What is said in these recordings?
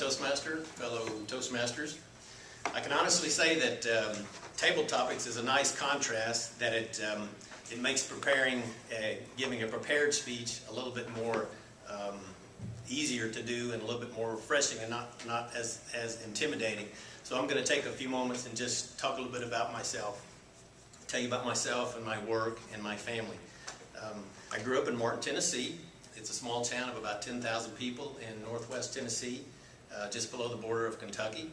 Toastmaster, fellow Toastmasters. I can honestly say that table topics is a nice contrast, that it makes preparing, giving a prepared speech a little bit more easier to do and a little bit more refreshing and not as intimidating. So I'm going to take a few moments and just talk a little bit about myself, tell you about myself and my work and my family. I grew up in Martin, Tennessee. It's a small town of about 10,000 people in northwest Tennessee, just below the border of Kentucky.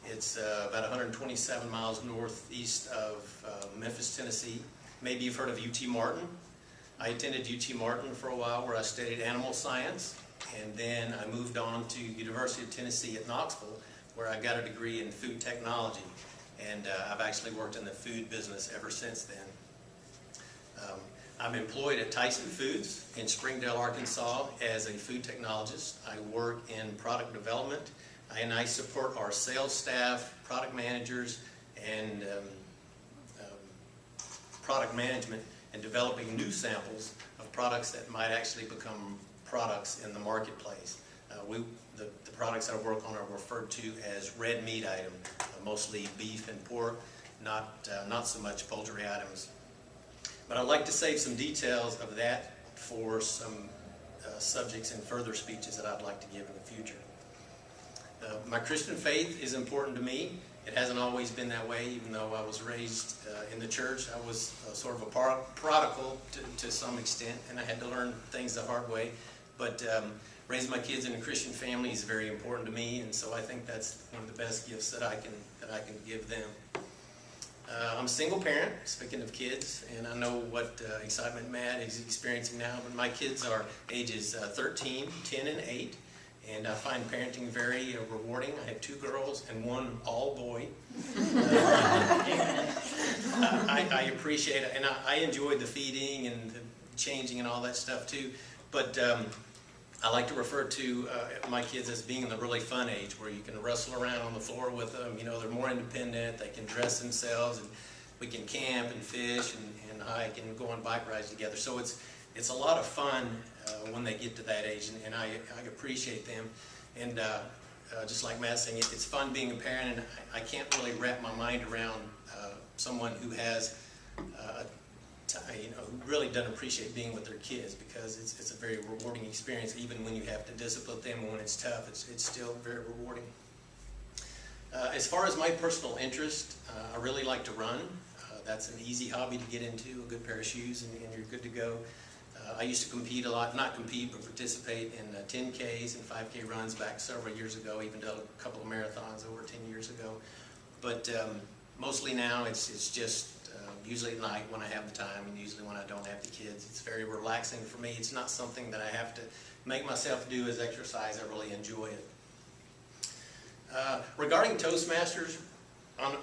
It's about 127 miles northeast of Memphis, Tennessee. Maybe you've heard of UT Martin. I attended UT Martin for a while, where I studied animal science, and then I moved on to University of Tennessee at Knoxville, where I got a degree in food technology, and I've actually worked in the food business ever since then. I'm employed at Tyson Foods in Springdale, Arkansas as a food technologist. I work in product development, and I support our sales staff, product managers, and product management in developing new samples of products that might actually become products in the marketplace. The products I work on are referred to as red meat items, mostly beef and pork, not so much poultry items. But I'd like to save some details of that for some subjects and further speeches that I'd like to give in the future. My Christian faith is important to me. It hasn't always been that way, even though I was raised in the church. I was sort of a prodigal to some extent, and I had to learn things the hard way. But raising my kids in a Christian family is very important to me, and so I think that's one of the best gifts that I can give them. I'm a single parent, speaking of kids, and I know what excitement Matt is experiencing now, but my kids are ages 13, 10, and 8, and I find parenting very rewarding. I have 2 girls and 1 all-boy. I appreciate it, and I enjoy the feeding and the changing and all that stuff too, but I like to refer to my kids as being in the really fun age, where you can wrestle around on the floor with them. You know, they're more independent, they can dress themselves, and we can camp and fish and hike and go on bike rides together. So it's a lot of fun when they get to that age, and I appreciate them. And just like Matt's saying, it's fun being a parent, and I can't really wrap my mind around someone who has who really doesn't appreciate being with their kids, because it's a very rewarding experience. Even when you have to discipline them, when it's tough, it's still very rewarding. As far as my personal interest, I really like to run. That's an easy hobby to get into, a good pair of shoes, and you're good to go. I used to compete a lot, not compete, but participate in 10Ks and 5K runs back several years ago, even did a couple of marathons over 10 years ago. But mostly now it's just usually at night when I have the time, and usually when I don't have the kids. It's very relaxing for me. It's not something that I have to make myself do as exercise. I really enjoy it. Regarding Toastmasters,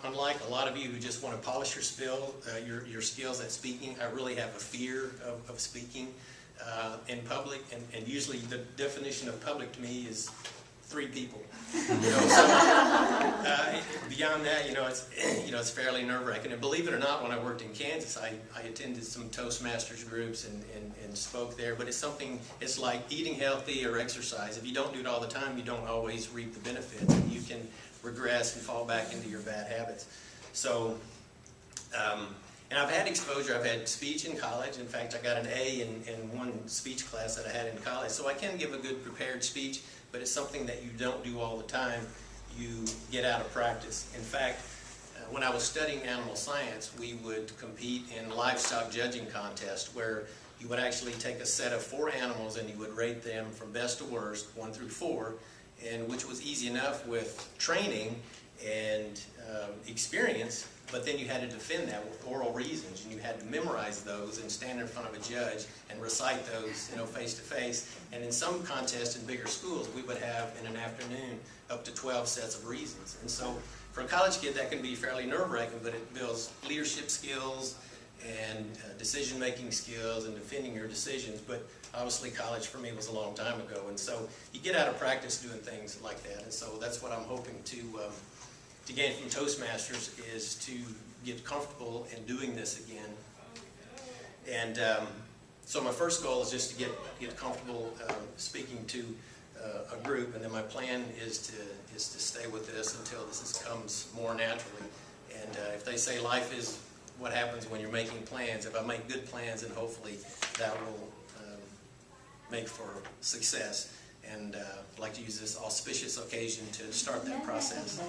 unlike a lot of you who just want to polish your skills at speaking, I really have a fear of speaking in public, and usually the definition of public to me is 3 people. Beyond that, it's fairly nerve-wracking. And believe it or not, when I worked in Kansas, I attended some Toastmasters groups and spoke there. But it's like eating healthy or exercise. If you don't do it all the time, you don't always reap the benefits, and you can regress and fall back into your bad habits. So, and I've had exposure. I've had speech in college. In fact, I got an A in one speech class that I had in college. So I can give a good prepared speech, but it's something that you don't do all the time. You get out of practice. In fact, when I was studying animal science, we would compete in livestock judging contests, where you would actually take a set of 4 animals and you would rate them from best to worst, 1 through 4, and which was easy enough with training and experience. But then you had to defend that with oral reasons, and you had to memorize those and stand in front of a judge and recite those, face to face. And in some contests in bigger schools, we would have in an afternoon up to 12 sets of reasons. And so for a college kid, that can be fairly nerve-wracking, but it builds leadership skills and decision-making skills and defending your decisions. But obviously college for me was a long time ago, and so you get out of practice doing things like that. And so that's what I'm hoping to gain from Toastmasters, is to get comfortable in doing this again. And so my first goal is just to get comfortable speaking to a group, and then my plan is to stay with this until this comes more naturally. And if they say life is what happens when you're making plans, if I make good plans, then hopefully that will make for success. And I'd like to use this auspicious occasion to start that process.